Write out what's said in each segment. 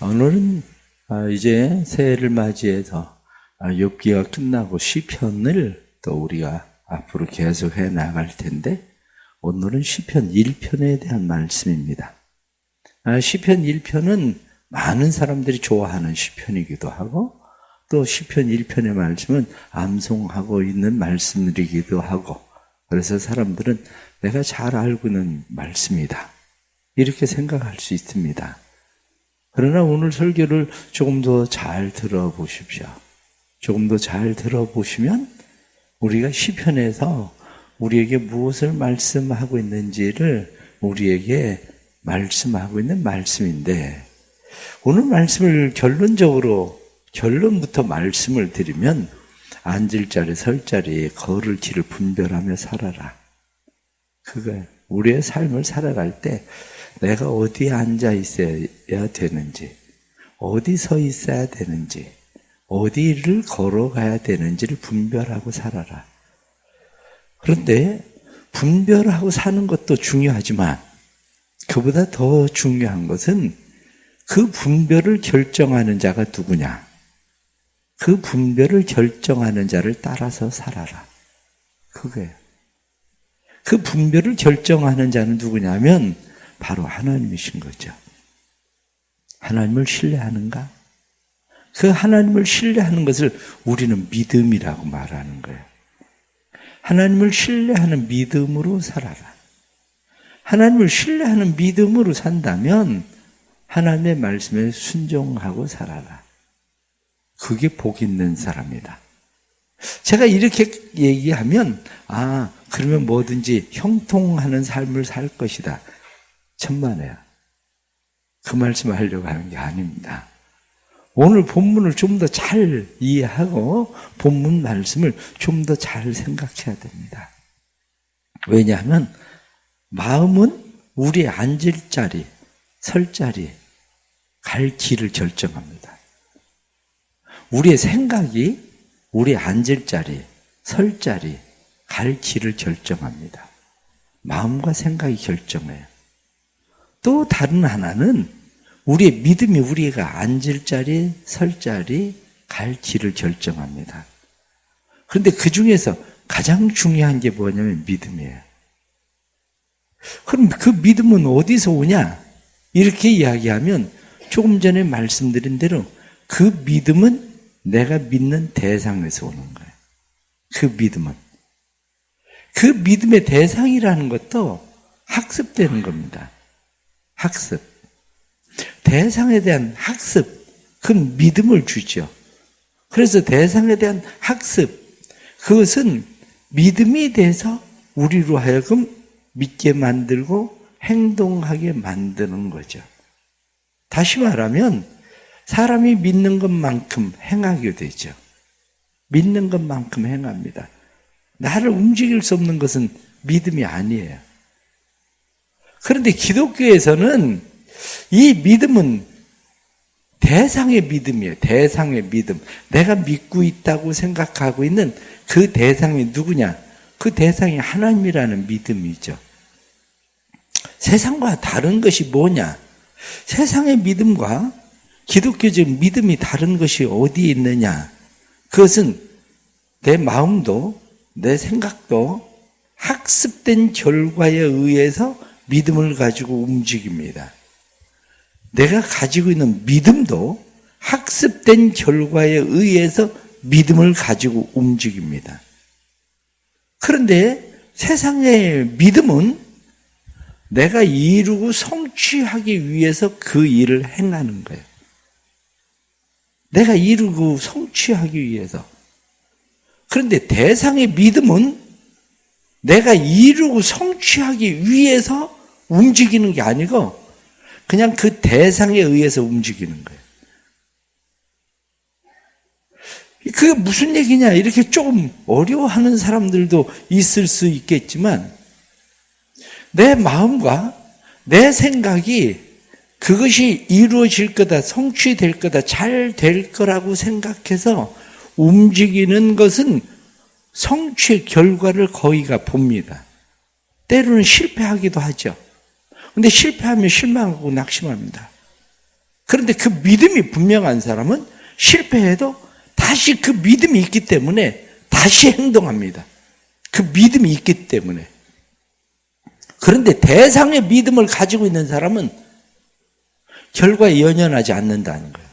오늘은 이제 새해를 맞이해서 욥기가 끝나고 시편을 또 우리가 앞으로 계속 해 나갈 텐데, 오늘은 시편 1편에 대한 말씀입니다. 시편 1편은 많은 사람들이 좋아하는 시편이기도 하고, 또 시편 1편의 말씀은 암송하고 있는 말씀들이기도 하고, 그래서 사람들은 내가 잘 알고 있는 말씀이다, 이렇게 생각할 수 있습니다. 그러나 오늘 설교를 조금 더 잘 들어보십시오. 조금 더 잘 들어보시면 우리가 시편에서 우리에게 무엇을 말씀하고 있는지를 우리에게 말씀하고 있는 말씀인데, 오늘 말씀을 결론부터 말씀을 드리면, 앉을 자리, 설 자리, 걸을 길을 분별하며 살아라. 그거예요. 우리의 삶을 살아갈 때 내가 어디에 앉아 있어야 되는지, 어디 서 있어야 되는지, 어디를 걸어가야 되는지를 분별하고 살아라. 그런데 분별하고 사는 것도 중요하지만 그보다 더 중요한 것은 그 분별을 결정하는 자가 누구냐? 그 분별을 결정하는 자를 따라서 살아라. 그거예요. 그 분별을 결정하는 자는 누구냐면 바로 하나님이신 거죠. 하나님을 신뢰하는가? 그 하나님을 신뢰하는 것을 우리는 믿음이라고 말하는 거예요. 하나님을 신뢰하는 믿음으로 살아라. 하나님을 신뢰하는 믿음으로 산다면 하나님의 말씀에 순종하고 살아라. 그게 복 있는 사람이다. 제가 이렇게 얘기하면 그러면 뭐든지 형통하는 삶을 살 것이다, 천만에요. 그 말씀을 하려고 하는 게 아닙니다. 오늘 본문을 좀 더 잘 이해하고 본문 말씀을 좀 더 잘 생각해야 됩니다. 왜냐하면 마음은 우리의 앉을 자리, 설 자리, 갈 길을 결정합니다. 우리의 생각이 우리의 앉을 자리, 설 자리, 갈 길을 결정합니다. 마음과 생각이 결정해요. 또 다른 하나는 우리의 믿음이 우리가 앉을 자리, 설 자리, 갈 길을 결정합니다. 그런데 그 중에서 가장 중요한 게 뭐냐면 믿음이에요. 그럼 그 믿음은 어디서 오냐? 이렇게 이야기하면 조금 전에 말씀드린 대로 그 믿음은 내가 믿는 대상에서 오는 거예요. 그 믿음은. 그 믿음의 대상이라는 것도 학습되는 겁니다. 학습. 대상에 대한 학습, 그 믿음을 주죠. 그래서 대상에 대한 학습, 그것은 믿음이 돼서 우리로 하여금 믿게 만들고 행동하게 만드는 거죠. 다시 말하면 사람이 믿는 것만큼 행하게 되죠. 믿는 것만큼 행합니다. 나를 움직일 수 없는 것은 믿음이 아니에요. 그런데 기독교에서는 이 믿음은 대상의 믿음이에요. 대상의 믿음. 내가 믿고 있다고 생각하고 있는 그 대상이 누구냐? 그 대상이 하나님이라는 믿음이죠. 세상과 다른 것이 뭐냐? 세상의 믿음과 기독교적 믿음이 다른 것이 어디에 있느냐? 그것은 내 마음도 내 생각도 학습된 결과에 의해서 믿음을 가지고 움직입니다. 내가 가지고 있는 믿음도 학습된 결과에 의해서 믿음을 가지고 움직입니다. 그런데 세상의 믿음은 내가 이루고 성취하기 위해서 그 일을 행하는 거예요. 내가 이루고 성취하기 위해서. 그런데 대상의 믿음은 내가 이루고 성취하기 위해서 움직이는 게 아니고 그냥 그 대상에 의해서 움직이는 거예요. 그게 무슨 얘기냐? 이렇게 조금 어려워하는 사람들도 있을 수 있겠지만, 내 마음과 내 생각이 그것이 이루어질 거다, 성취될 거다, 잘 될 거라고 생각해서 움직이는 것은 성취의 결과를 거의가 봅니다. 때로는 실패하기도 하죠. 근데 실패하면 실망하고 낙심합니다. 그런데 그 믿음이 분명한 사람은 실패해도 다시 그 믿음이 있기 때문에 다시 행동합니다. 그 믿음이 있기 때문에. 그런데 대상의 믿음을 가지고 있는 사람은 결과에 연연하지 않는다는 거예요.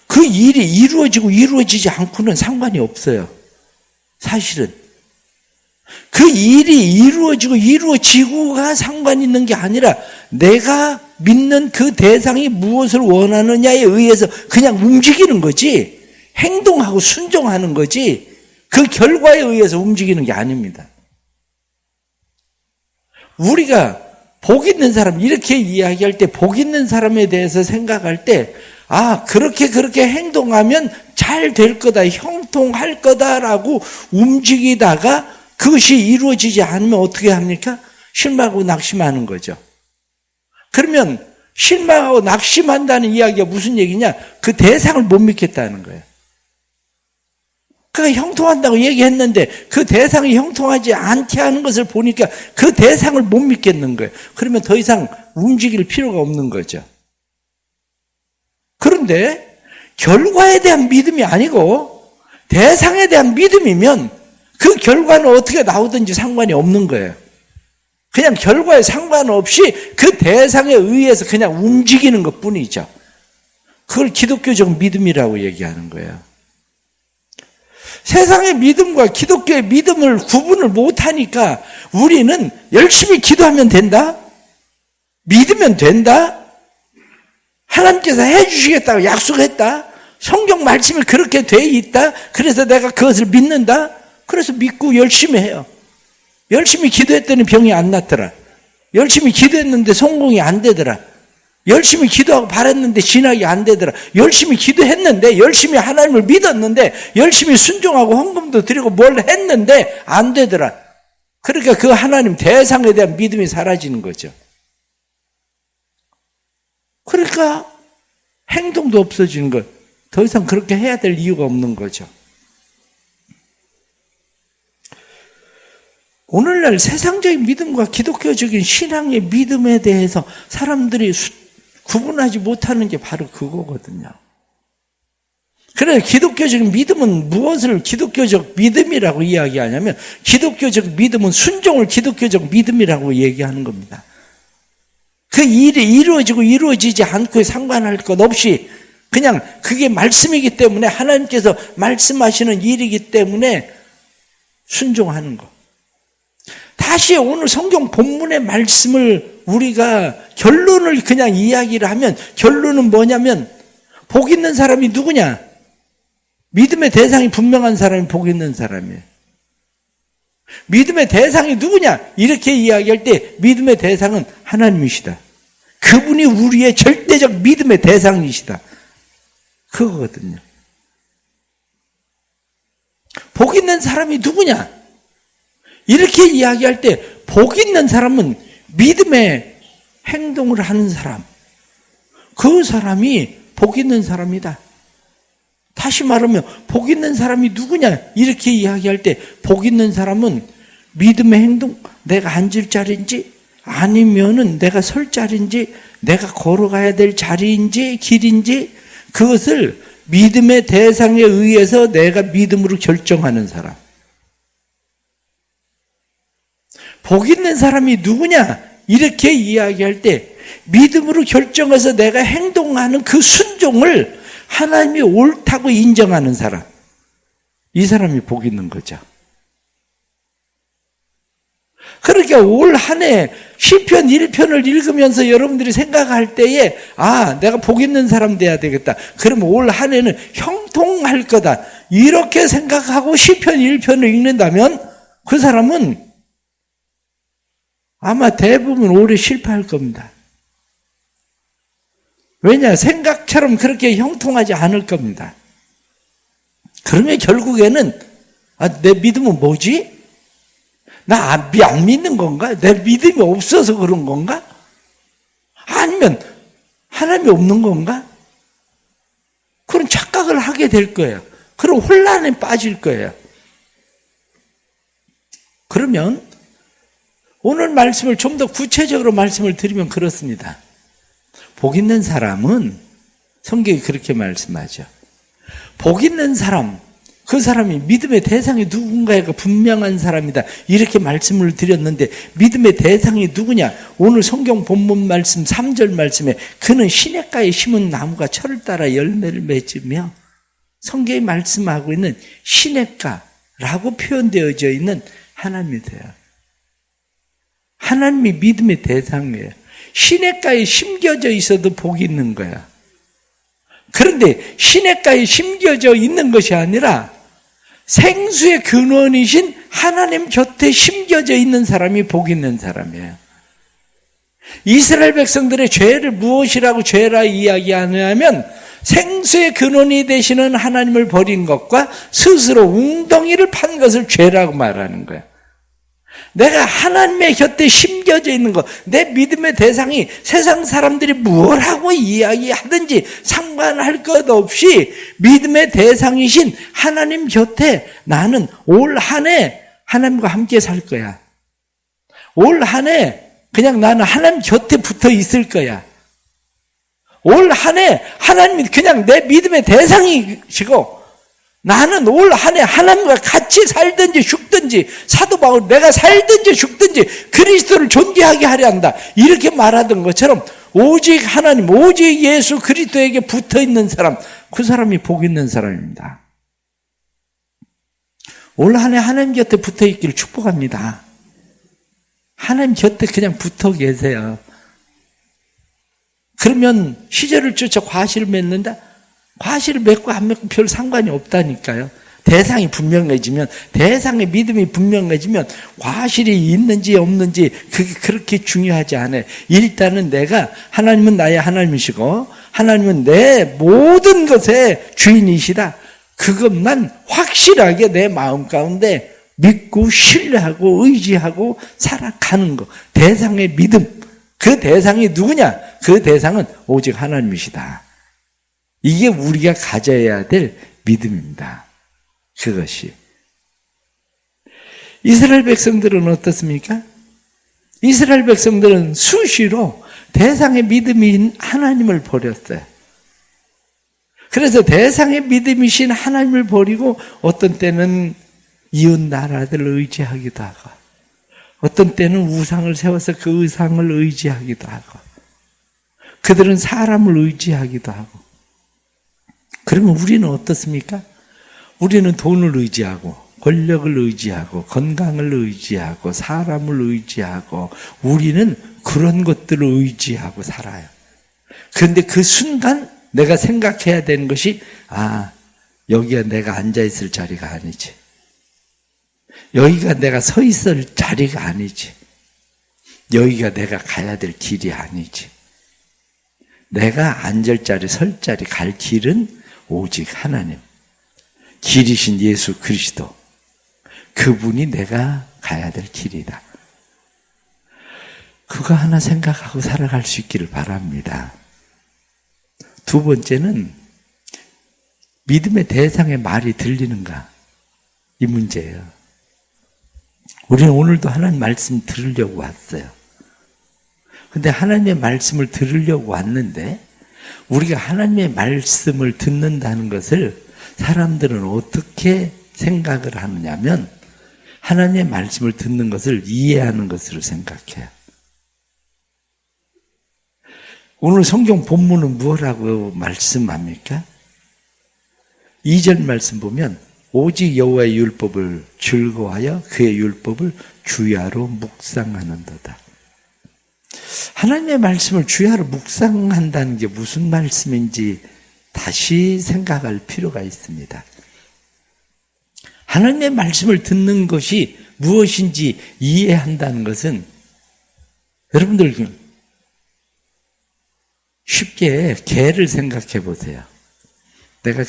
그 일이 이루어지고 이루어지지 않고는 상관이 없어요. 사실은. 그 일이 이루어지고 이루어지고가 상관 있는 게 아니라 내가 믿는 그 대상이 무엇을 원하느냐에 의해서 그냥 움직이는 거지, 행동하고 순종하는 거지, 그 결과에 의해서 움직이는 게 아닙니다. 우리가 복 있는 사람, 이렇게 이야기할 때 복 있는 사람에 대해서 생각할 때, 아, 그렇게 행동하면 잘 될 거다, 형통할 거다라고 움직이다가 그것이 이루어지지 않으면 어떻게 합니까? 실망하고 낙심하는 거죠. 그러면 실망하고 낙심한다는 이야기가 무슨 얘기냐? 그 대상을 못 믿겠다는 거예요. 그가 형통한다고 얘기했는데 그 대상이 형통하지 않게 하는 것을 보니까 그 대상을 못 믿겠는 거예요. 그러면 더 이상 움직일 필요가 없는 거죠. 그런데 결과에 대한 믿음이 아니고 대상에 대한 믿음이면 그 결과는 어떻게 나오든지 상관이 없는 거예요. 그냥 결과에 상관없이 그 대상에 의해서 그냥 움직이는 것 뿐이죠. 그걸 기독교적 믿음이라고 얘기하는 거예요. 세상의 믿음과 기독교의 믿음을 구분을 못하니까 우리는 열심히 기도하면 된다? 믿으면 된다? 하나님께서 해주시겠다고 약속했다? 성경 말씀이 그렇게 돼 있다? 그래서 내가 그것을 믿는다? 그래서 믿고 열심히 해요. 열심히 기도했더니 병이 안 났더라. 열심히 기도했는데 성공이 안 되더라. 열심히 기도하고 바랬는데 진학이 안 되더라. 열심히 기도했는데, 열심히 하나님을 믿었는데, 열심히 순종하고 헌금도 드리고 뭘 했는데 안 되더라. 그러니까 그 하나님 대상에 대한 믿음이 사라지는 거죠. 그러니까 행동도 없어지는 것. 더 이상 그렇게 해야 될 이유가 없는 거죠. 오늘날 세상적인 믿음과 기독교적인 신앙의 믿음에 대해서 사람들이 구분하지 못하는 게 바로 그거거든요. 그래서 기독교적인 믿음은 무엇을 기독교적 믿음이라고 이야기하냐면 기독교적 믿음은 순종을 기독교적 믿음이라고 얘기하는 겁니다. 그 일이 이루어지고 이루어지지 않고 상관할 것 없이 그냥 그게 말씀이기 때문에 하나님께서 말씀하시는 일이기 때문에 순종하는 것. 다시 오늘 성경 본문의 말씀을 우리가 결론을 그냥 이야기를 하면 결론은 뭐냐면 복 있는 사람이 누구냐? 믿음의 대상이 분명한 사람이 복 있는 사람이에요. 믿음의 대상이 누구냐? 이렇게 이야기할 때 믿음의 대상은 하나님이시다. 그분이 우리의 절대적 믿음의 대상이시다. 그거거든요. 복 있는 사람이 누구냐? 이렇게 이야기할 때 복 있는 사람은 믿음의 행동을 하는 사람, 그 사람이 복 있는 사람이다. 다시 말하면 복 있는 사람이 누구냐 이렇게 이야기할 때 복 있는 사람은 믿음의 행동, 내가 앉을 자리인지 아니면은 내가 설 자리인지 내가 걸어가야 될 자리인지 길인지 그것을 믿음의 대상에 의해서 내가 믿음으로 결정하는 사람. 복 있는 사람이 누구냐? 이렇게 이야기할 때 믿음으로 결정해서 내가 행동하는 그 순종을 하나님이 옳다고 인정하는 사람. 이 사람이 복 있는 거죠. 그러니까 올 한 해 시편 1편을 읽으면서 여러분들이 생각할 때에 아, 내가 복 있는 사람 돼야 되겠다. 그러면 올 한 해는 형통할 거다. 이렇게 생각하고 시편 1편을 읽는다면 그 사람은 아마 대부분 올해 실패할 겁니다. 왜냐? 생각처럼 그렇게 형통하지 않을 겁니다. 그러면 결국에는 아, 내 믿음은 뭐지? 나 안 믿는 건가? 내 믿음이 없어서 그런 건가? 아니면 하나님이 없는 건가? 그런 착각을 하게 될 거예요. 그런 혼란에 빠질 거예요. 그러면 오늘 말씀을 좀 더 구체적으로 말씀을 드리면 그렇습니다. 복 있는 사람은 성경이 그렇게 말씀하죠. 복 있는 사람, 그 사람이 믿음의 대상이 누군가가 분명한 사람이다. 이렇게 말씀을 드렸는데 믿음의 대상이 누구냐? 오늘 성경 본문 말씀 3절 말씀에 그는 시냇가에 심은 나무가 철을 따라 열매를 맺으며 성경이 말씀하고 있는 시냇가라고 표현되어져 있는 하나님이 돼요. 하나님이 믿음의 대상이에요. 시냇가에 심겨져 있어도 복이 있는 거야. 그런데 시냇가에 심겨져 있는 것이 아니라 생수의 근원이신 하나님 곁에 심겨져 있는 사람이 복 있는 사람이에요. 이스라엘 백성들의 죄를 무엇이라고 죄라 이야기하냐면 생수의 근원이 되시는 하나님을 버린 것과 스스로 웅덩이를 판 것을 죄라고 말하는 거예요. 내가 하나님의 곁에 심겨져 있는 것, 내 믿음의 대상이 세상 사람들이 뭘 하고 이야기하든지 상관할 것 없이 믿음의 대상이신 하나님 곁에 나는 올 한 해 하나님과 함께 살 거야. 올 한 해 그냥 나는 하나님 곁에 붙어 있을 거야. 올 한 해 하나님이 그냥 내 믿음의 대상이시고 나는 올 한 해 하나님과 같이 살든지 죽든지 사도 바울 내가 살든지 죽든지 그리스도를 존귀하게 하려 한다. 이렇게 말하던 것처럼 오직 하나님, 오직 예수 그리스도에게 붙어 있는 사람, 그 사람이 복 있는 사람입니다. 올 한 해 하나님 곁에 붙어 있기를 축복합니다. 하나님 곁에 그냥 붙어 계세요. 그러면 시절을 쫓아 과실을 맺는다? 과실을 맺고 안 맺고 별 상관이 없다니까요. 대상이 분명해지면, 대상의 믿음이 분명해지면 과실이 있는지 없는지 그게 그렇게 중요하지 않아요. 일단은 내가 하나님은 나의 하나님이시고 하나님은 내 모든 것의 주인이시다. 그것만 확실하게 내 마음 가운데 믿고 신뢰하고 의지하고 살아가는 것. 대상의 믿음. 그 대상이 누구냐? 그 대상은 오직 하나님이시다. 이게 우리가 가져야 될 믿음입니다. 그것이. 이스라엘 백성들은 어떻습니까? 이스라엘 백성들은 수시로 대상의 믿음인 하나님을 버렸어요. 그래서 대상의 믿음이신 하나님을 버리고 어떤 때는 이웃 나라들을 의지하기도 하고 어떤 때는 우상을 세워서 그 우상을 의지하기도 하고 그들은 사람을 의지하기도 하고 그러면 우리는 어떻습니까? 우리는 돈을 의지하고 권력을 의지하고 건강을 의지하고 사람을 의지하고 우리는 그런 것들을 의지하고 살아요. 그런데 그 순간 내가 생각해야 되는 것이 여기가 내가 앉아있을 자리가 아니지. 여기가 내가 서 있을 자리가 아니지. 여기가 내가 가야 될 길이 아니지. 내가 앉을 자리, 설 자리, 갈 길은 오직 하나님. 길이신 예수 그리스도. 그분이 내가 가야 될 길이다. 그거 하나 생각하고 살아갈 수 있기를 바랍니다. 두 번째는 믿음의 대상의 말이 들리는가? 이 문제예요. 우리는 오늘도 하나님 말씀 들으려고 왔어요. 근데 하나님의 말씀을 들으려고 왔는데 우리가 하나님의 말씀을 듣는다는 것을 사람들은 어떻게 생각을 하느냐면 하나님의 말씀을 듣는 것을 이해하는 것으로 생각해요. 오늘 성경 본문은 뭐라고 말씀합니까? 2절 말씀 보면 오직 여호와의 율법을 즐거워하여 그의 율법을 주야로 묵상하는도다. 하나님의 말씀을 주야로 묵상한다는 게 무슨 말씀인지 다시 생각할 필요가 있습니다. 하나님의 말씀을 듣는 것이 무엇인지 이해한다는 것은 여러분들 쉽게 개를 생각해 보세요. 내가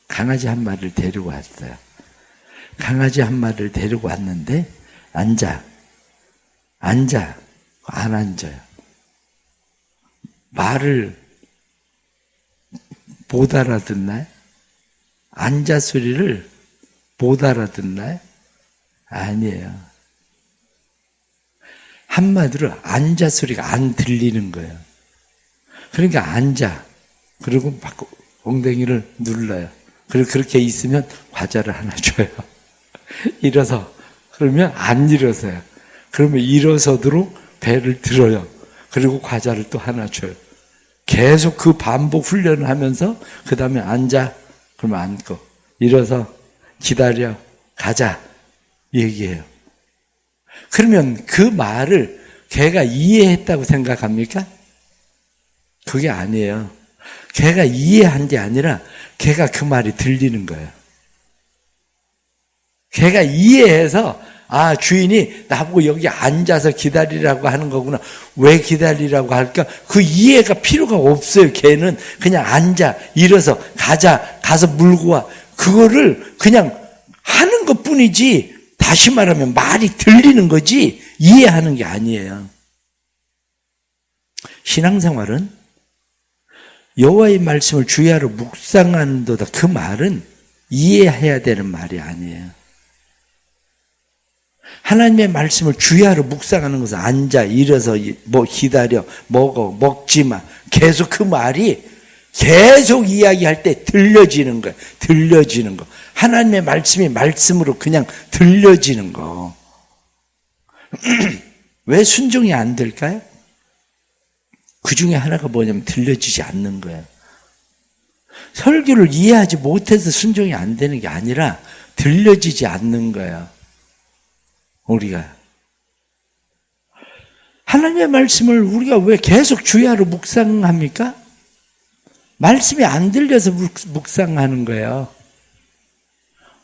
강아지 한 마리를 데리고 왔어요. 강아지 한 마리를 데리고 왔는데 앉아. 안 앉아요. 말을 못 알아듣나요? 앉아 소리를 못 알아듣나요? 아니에요. 한마디로 앉아 소리가 안 들리는 거예요. 그러니까 앉아. 그리고 엉덩이를 눌러요. 그리고 그렇게 있으면 과자를 하나 줘요. 일어서. 그러면 안 일어서요. 그러면 일어서도록 배를 들어요. 그리고 과자를 또 하나 줘요. 계속 그 반복 훈련을 하면서 그 다음에 앉아. 그러면 앉고. 일어서. 기다려. 가자. 얘기해요. 그러면 그 말을 걔가 이해했다고 생각합니까? 그게 아니에요. 걔가 이해한 게 아니라 걔가 그 말이 들리는 거예요. 걔가 이해해서 아, 주인이 나보고 여기 앉아서 기다리라고 하는 거구나. 왜 기다리라고 할까? 그 이해가 필요가 없어요. 걔는 그냥 앉아, 일어서, 가자, 가서 물고 와. 그거를 그냥 하는 것 뿐이지, 다시 말하면 말이 들리는 거지, 이해하는 게 아니에요. 신앙생활은 여호와의 말씀을 주야로 묵상하는도다. 그 말은 이해해야 되는 말이 아니에요. 하나님의 말씀을 주야로 묵상하는 것은 앉아, 일어서, 기다려, 먹어, 먹지 마. 계속 그 말이 계속 이야기할 때 들려지는 거예요. 들려지는 거. 하나님의 말씀이 말씀으로 그냥 들려지는 거. 왜 순종이 안 될까요? 그 중에 하나가 뭐냐면 들려지지 않는 거예요. 설교를 이해하지 못해서 순종이 안 되는 게 아니라 들려지지 않는 거예요. 우리가. 하나님의 말씀을 우리가 왜 계속 주야로 묵상합니까? 말씀이 안 들려서 묵상하는 거예요.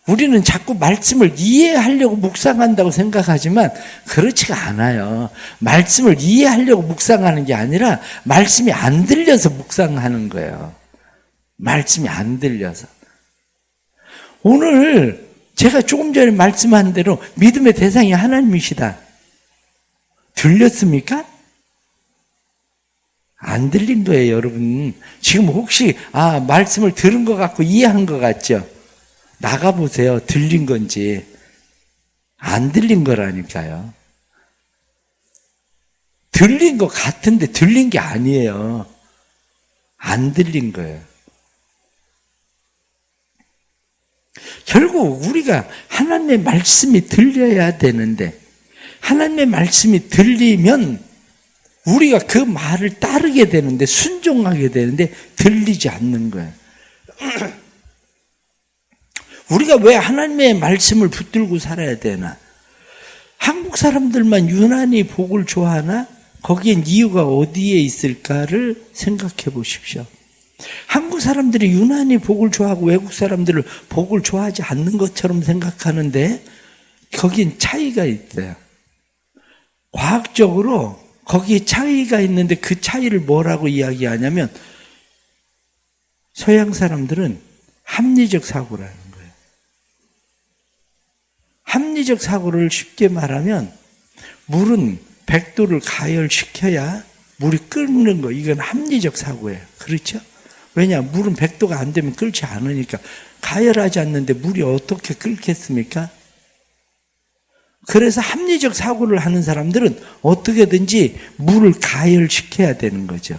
우리는 자꾸 말씀을 이해하려고 묵상한다고 생각하지만 그렇지가 않아요. 말씀을 이해하려고 묵상하는 게 아니라 말씀이 안 들려서 묵상하는 거예요. 말씀이 안 들려서. 오늘 제가 조금 전에 말씀한 대로 믿음의 대상이 하나님이시다. 들렸습니까? 안 들린 거예요, 여러분. 지금 혹시 말씀을 들은 것 같고 이해한 것 같죠? 나가보세요. 들린 건지. 안 들린 거라니까요. 들린 것 같은데 들린 게 아니에요. 안 들린 거예요. 결국 우리가 하나님의 말씀이 들려야 되는데, 하나님의 말씀이 들리면 우리가 그 말을 따르게 되는데, 순종하게 되는데 들리지 않는 거예요. 우리가 왜 하나님의 말씀을 붙들고 살아야 되나? 한국 사람들만 유난히 복을 좋아하나? 거기엔 이유가 어디에 있을까를 생각해 보십시오. 한국 사람들이 유난히 복을 좋아하고 외국 사람들을 복을 좋아하지 않는 것처럼 생각하는데 거긴 차이가 있대요. 과학적으로 거기에 차이가 있는데 그 차이를 뭐라고 이야기하냐면 서양 사람들은 합리적 사고라는 거예요. 합리적 사고를 쉽게 말하면 물은 100도를 가열시켜야 물이 끓는 거, 이건 합리적 사고예요. 그렇죠? 왜냐? 물은 100도가 안 되면 끓지 않으니까. 가열하지 않는데 물이 어떻게 끓겠습니까? 그래서 합리적 사고를 하는 사람들은 어떻게든지 물을 가열시켜야 되는 거죠.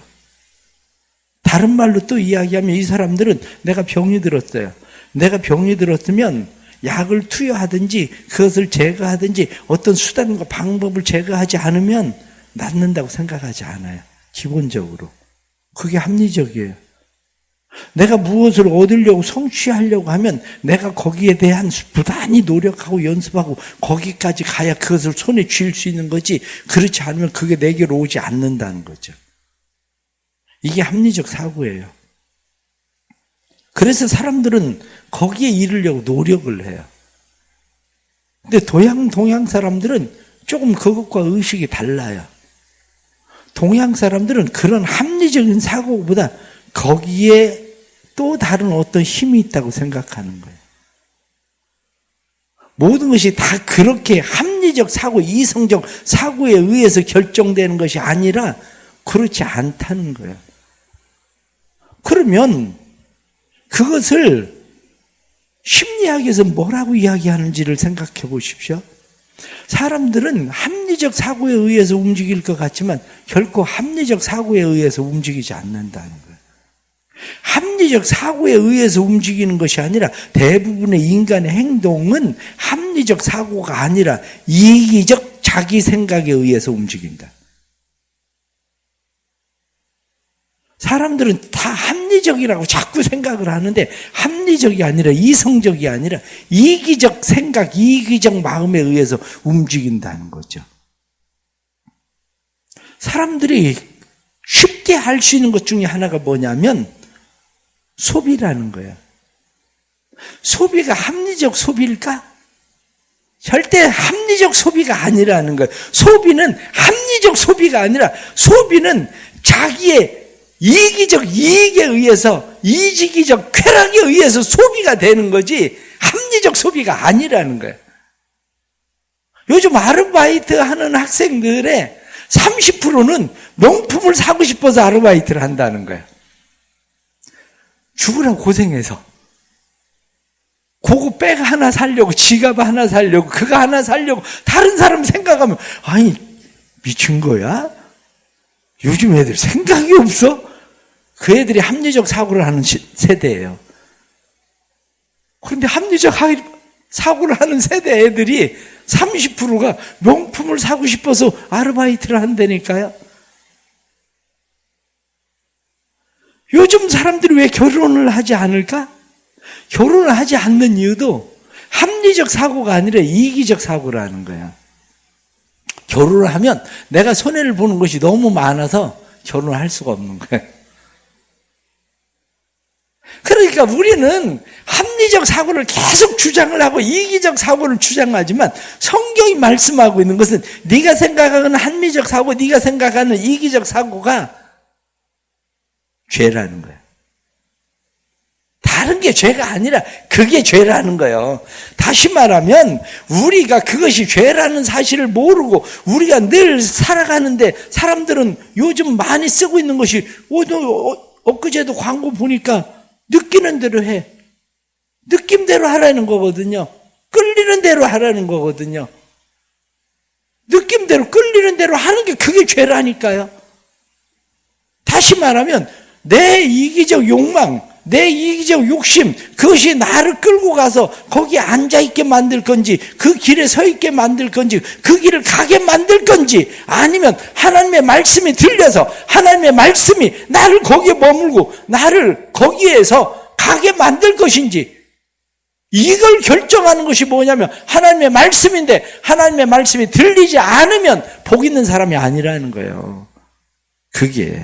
다른 말로 또 이야기하면 이 사람들은 내가 병이 들었어요. 내가 병이 들었으면 약을 투여하든지 그것을 제거하든지 어떤 수단과 방법을 제거하지 않으면 낫는다고 생각하지 않아요. 기본적으로. 그게 합리적이에요. 내가 무엇을 얻으려고 성취하려고 하면 내가 거기에 대한 부단히 노력하고 연습하고 거기까지 가야 그것을 손에 쥘 수 있는 거지, 그렇지 않으면 그게 내게로 오지 않는다는 거죠. 이게 합리적 사고예요. 그래서 사람들은 거기에 이르려고 노력을 해요. 근데 동양 사람들은 조금 그것과 의식이 달라요. 동양 사람들은 그런 합리적인 사고보다 거기에 또 다른 어떤 힘이 있다고 생각하는 거예요. 모든 것이 다 그렇게 합리적 사고, 이성적 사고에 의해서 결정되는 것이 아니라 그렇지 않다는 거예요. 그러면 그것을 심리학에서 뭐라고 이야기하는지를 생각해 보십시오. 사람들은 합리적 사고에 의해서 움직일 것 같지만 결코 합리적 사고에 의해서 움직이지 않는다는 거예요. 합리적 사고에 의해서 움직이는 것이 아니라 대부분의 인간의 행동은 합리적 사고가 아니라 이기적 자기 생각에 의해서 움직인다. 사람들은 다 합리적이라고 자꾸 생각을 하는데 합리적이 아니라 이성적이 아니라 이기적 생각, 이기적 마음에 의해서 움직인다는 거죠. 사람들이 쉽게 할 수 있는 것 중에 하나가 뭐냐면 소비라는 거예요. 소비가 합리적 소비일까? 절대 합리적 소비가 아니라는 거예요. 소비는 합리적 소비가 아니라 소비는 자기의 이기적 이익에 의해서 이지기적 쾌락에 의해서 소비가 되는 거지 합리적 소비가 아니라는 거예요. 요즘 아르바이트 하는 학생들의 30%는 명품을 사고 싶어서 아르바이트를 한다는 거예요. 죽으라고 고생해서 그거 백 하나 사려고 지갑 하나 사려고 그거 하나 사려고 다른 사람 생각하면 아니 미친 거야? 요즘 애들 생각이 없어? 그 애들이 합리적 사고를 하는 세대예요. 그런데 합리적 사고를 하는 세대 애들이 30%가 명품을 사고 싶어서 아르바이트를 한다니까요. 요즘 사람들이 왜 결혼을 하지 않을까? 결혼을 하지 않는 이유도 합리적 사고가 아니라 이기적 사고라는 거야. 결혼을 하면 내가 손해를 보는 것이 너무 많아서 결혼을 할 수가 없는 거야. 그러니까 우리는 합리적 사고를 계속 주장을 하고 이기적 사고를 주장하지만 성경이 말씀하고 있는 것은 네가 생각하는 합리적 사고, 네가 생각하는 이기적 사고가 죄라는 거예요. 다른 게 죄가 아니라 그게 죄라는 거예요. 다시 말하면 우리가 그것이 죄라는 사실을 모르고 우리가 늘 살아가는데 사람들은 요즘 많이 쓰고 있는 것이 엊그제도 광고 보니까 느끼는 대로 해. 느낌대로 하라는 거거든요. 끌리는 대로 하라는 거거든요. 느낌대로 끌리는 대로 하는 게 그게 죄라니까요. 다시 말하면 내 이기적 욕망, 내 이기적 욕심, 그것이 나를 끌고 가서 거기에 앉아있게 만들 건지 그 길에 서 있게 만들 건지 그 길을 가게 만들 건지 아니면 하나님의 말씀이 들려서 하나님의 말씀이 나를 거기에 머물고 나를 거기에서 가게 만들 것인지 이걸 결정하는 것이 뭐냐면 하나님의 말씀인데 하나님의 말씀이 들리지 않으면 복 있는 사람이 아니라는 거예요. 그게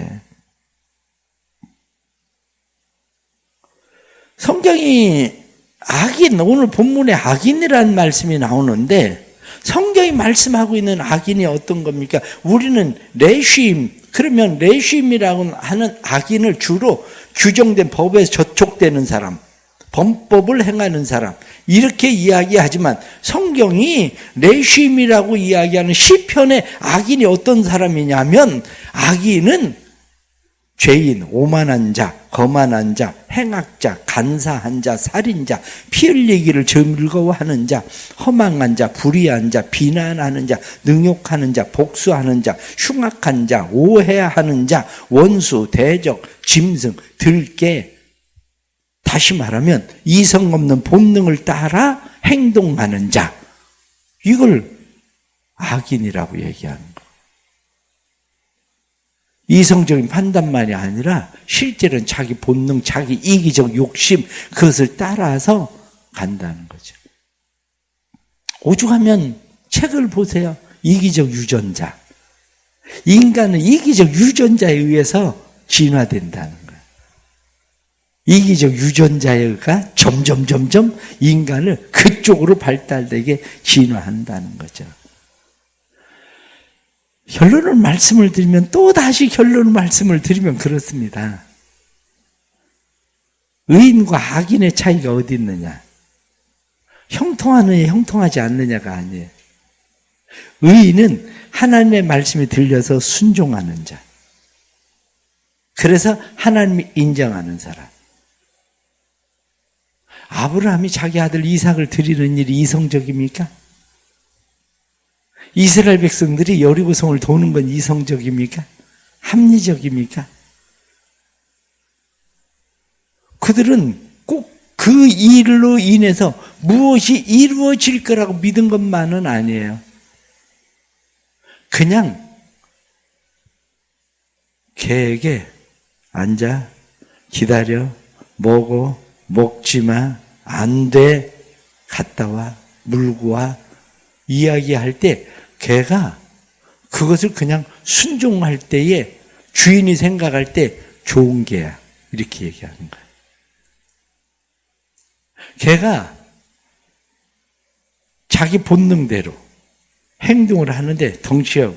성경이 악인, 오늘 본문에 악인이라는 말씀이 나오는데 성경이 말씀하고 있는 악인이 어떤 겁니까? 우리는 레쉬임, 그러면 레쉬임이라고 하는 악인을 주로 규정된 법에 저촉되는 사람, 범법을 행하는 사람 이렇게 이야기하지만 성경이 레쉬임이라고 이야기하는 시편의 악인이 어떤 사람이냐면 악인은 죄인, 오만한 자, 거만한 자, 행악자, 간사한 자, 살인자, 피 흘리기를 즐거워하는 자, 허망한 자, 불의한 자, 비난하는 자, 능욕하는 자, 복수하는 자, 흉악한 자, 오해하는 자, 원수, 대적, 짐승, 들깨. 다시 말하면 이성 없는 본능을 따라 행동하는 자. 이걸 악인이라고 얘기하는 거예요. 이성적인 판단만이 아니라 실제로는 자기 본능, 자기 이기적 욕심 그것을 따라서 간다는 거죠. 오죽하면 책을 보세요. 이기적 유전자. 인간은 이기적 유전자에 의해서 진화된다는 거예요. 이기적 유전자가 점점 인간을 그쪽으로 발달되게 진화한다는 거죠. 결론을 말씀을 드리면 또다시 결론을 말씀을 드리면 그렇습니다. 의인과 악인의 차이가 어디 있느냐? 형통하느냐 형통하지 않느냐가 아니에요. 의인은 하나님의 말씀이 들려서 순종하는 자. 그래서 하나님이 인정하는 사람. 아브라함이 자기 아들 이삭을 드리는 일이 이성적입니까? 이스라엘 백성들이 여리고성을 도는 건 이성적입니까? 합리적입니까? 그들은 꼭 그 일로 인해서 무엇이 이루어질 거라고 믿은 것만은 아니에요. 그냥 개에게 앉아, 기다려, 먹어, 먹지 마, 안 돼, 갔다 와, 물고 와, 이야기할 때 개가 그것을 그냥 순종할 때에 주인이 생각할 때 좋은 개야. 이렇게 얘기하는 거예요. 개가 자기 본능대로 행동을 하는데 덩치가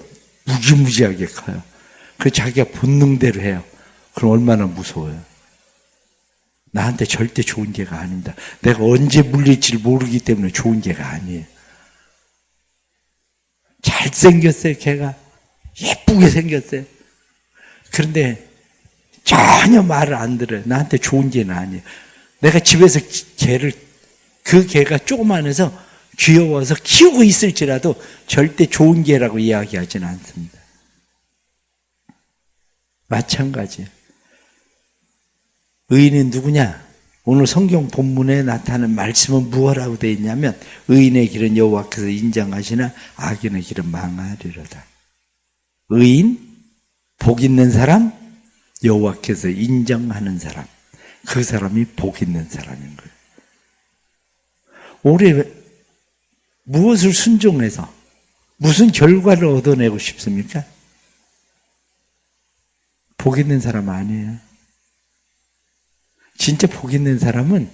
무지무지하게 커요. 그 자기가 본능대로 해요. 그럼 얼마나 무서워요. 나한테 절대 좋은 개가 아닙니다. 내가 언제 물릴지 모르기 때문에 좋은 개가 아니에요. 잘생겼어요, 개가. 예쁘게 생겼어요. 그런데 전혀 말을 안 들어요. 나한테 좋은 개는 아니에요. 내가 집에서 그 개가 조그만해서 귀여워서 키우고 있을지라도 절대 좋은 개라고 이야기하지는 않습니다. 마찬가지예요. 의인은 누구냐? 오늘 성경 본문에 나타나는 말씀은 무엇이라고 되어 있냐면 의인의 길은 여호와께서 인정하시나 악인의 길은 망하리로다. 의인, 복 있는 사람, 여호와께서 인정하는 사람, 그 사람이 복 있는 사람인 거예요. 올해 무엇을 순종해서 무슨 결과를 얻어내고 싶습니까? 복 있는 사람 아니에요. 진짜 복 있는 사람은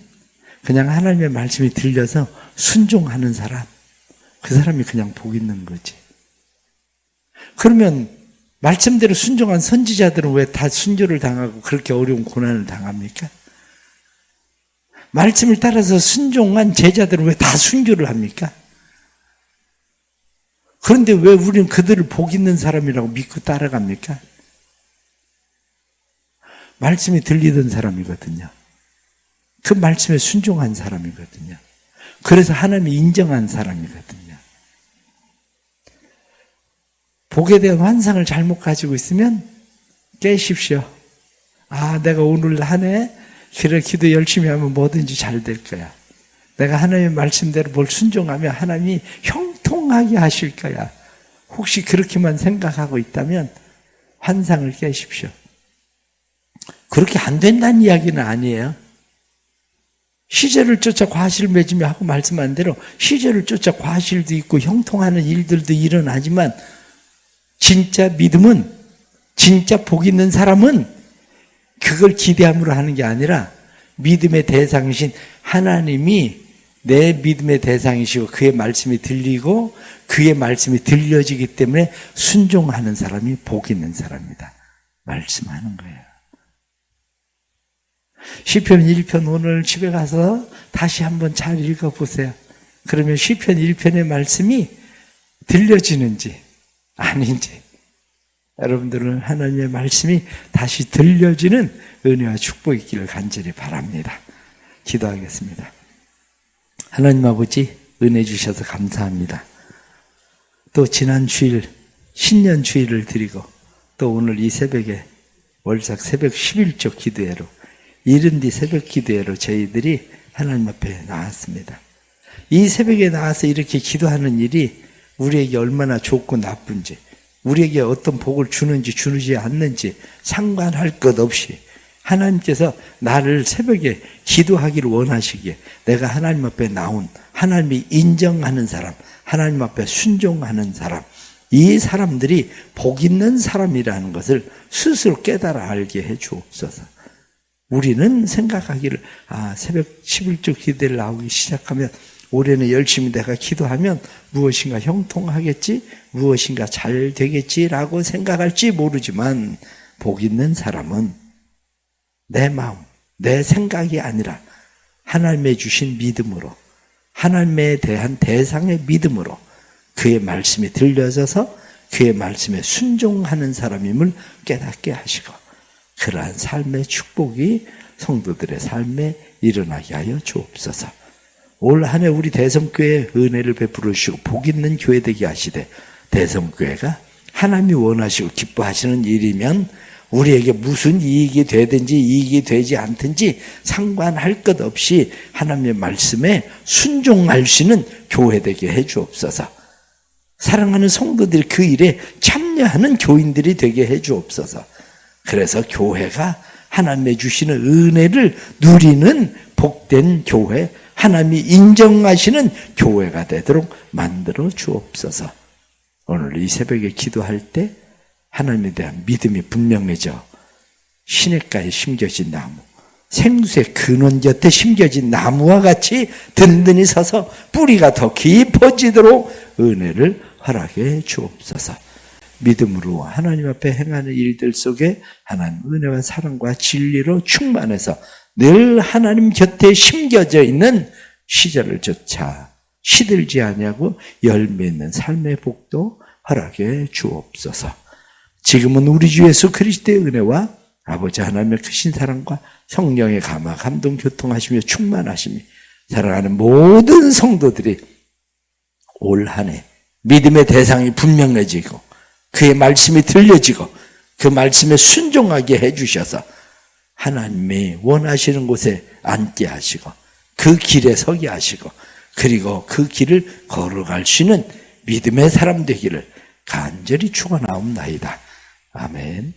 그냥 하나님의 말씀이 들려서 순종하는 사람, 그 사람이 그냥 복 있는 거지. 그러면 말씀대로 순종한 선지자들은 왜 다 순교를 당하고 그렇게 어려운 고난을 당합니까? 말씀을 따라서 순종한 제자들은 왜 다 순교를 합니까? 그런데 왜 우리는 그들을 복 있는 사람이라고 믿고 따라갑니까? 말씀이 들리던 사람이거든요. 그 말씀에 순종한 사람이거든요. 그래서 하나님이 인정한 사람이거든요. 복에 대한 환상을 잘못 가지고 있으면 깨십시오. 아, 내가 오늘 한 해 그래 기도 열심히 하면 뭐든지 잘 될 거야. 내가 하나님의 말씀대로 뭘 순종하면 하나님이 형통하게 하실 거야. 혹시 그렇게만 생각하고 있다면 환상을 깨십시오. 그렇게 안 된다는 이야기는 아니에요. 시절을 쫓아 과실을 맺으며 하고 말씀한 대로 시절을 쫓아 과실도 있고 형통하는 일들도 일어나지만 진짜 믿음은, 진짜 복 있는 사람은 그걸 기대함으로 하는 게 아니라 믿음의 대상이신 하나님이 내 믿음의 대상이시고 그의 말씀이 들리고 그의 말씀이 들려지기 때문에 순종하는 사람이 복 있는 사람이다. 말씀하는 거예요. 시편 1편 오늘 집에 가서 다시 한번 잘 읽어보세요. 그러면 시편 1편의 말씀이 들려지는지 아닌지 여러분들은 하나님의 말씀이 다시 들려지는 은혜와 축복이 있기를 간절히 바랍니다. 기도하겠습니다. 하나님 아버지 은혜 주셔서 감사합니다. 또 지난 주일 신년 주일을 드리고 또 오늘 이 새벽에 월삭 새벽 11조 기도회로 이른 뒤 새벽 기도회로 저희들이 하나님 앞에 나왔습니다. 이 새벽에 나와서 이렇게 기도하는 일이 우리에게 얼마나 좋고 나쁜지, 우리에게 어떤 복을 주는지 주지 않는지 상관할 것 없이 하나님께서 나를 새벽에 기도하기를 원하시기에 내가 하나님 앞에 나온 하나님이 인정하는 사람, 하나님 앞에 순종하는 사람, 이 사람들이 복 있는 사람이라는 것을 스스로 깨달아 알게 해 주옵소서. 우리는 생각하기를 새벽 11조 기도를 나오기 시작하면 올해는 열심히 내가 기도하면 무엇인가 형통하겠지, 무엇인가 잘 되겠지라고 생각할지 모르지만 복 있는 사람은 내 마음, 내 생각이 아니라 하나님의 주신 믿음으로, 하나님에 대한 대상의 믿음으로 그의 말씀이 들려져서 그의 말씀에 순종하는 사람임을 깨닫게 하시고 그러한 삶의 축복이 성도들의 삶에 일어나게 하여 주옵소서. 올 한 해 우리 대성교회 은혜를 베풀어 주시고 복 있는 교회 되게 하시되, 대성교회가 하나님이 원하시고 기뻐하시는 일이면 우리에게 무슨 이익이 되든지 이익이 되지 않든지 상관할 것 없이 하나님의 말씀에 순종할 수 있는 교회 되게 해 주옵소서. 사랑하는 성도들이 그 일에 참여하는 교인들이 되게 해 주옵소서. 그래서 교회가 하나님의 주시는 은혜를 누리는 복된 교회, 하나님이 인정하시는 교회가 되도록 만들어 주옵소서. 오늘 이 새벽에 기도할 때 하나님에 대한 믿음이 분명해져 시냇가에 심겨진 나무, 생수의 근원 곁에 심겨진 나무와 같이 든든히 서서 뿌리가 더 깊어지도록 은혜를 허락해 주옵소서. 믿음으로 하나님 앞에 행하는 일들 속에 하나님 은혜와 사랑과 진리로 충만해서 늘 하나님 곁에 심겨져 있는 시절을 쫓아 시들지 아니하고 열매 있는 삶의 복도 허락해 주옵소서. 지금은 우리 주 예수 그리스도의 은혜와 아버지 하나님의 크신 사랑과 성령의 감화 감동 교통하시며 충만하시며 사랑하는 모든 성도들이 올 한 해 믿음의 대상이 분명해지고 그의 말씀이 들려지고 그 말씀에 순종하게 해주셔서 하나님이 원하시는 곳에 앉게 하시고 그 길에 서게 하시고 그리고 그 길을 걸어갈 수 있는 믿음의 사람 되기를 간절히 축원하옵나이다. 아멘.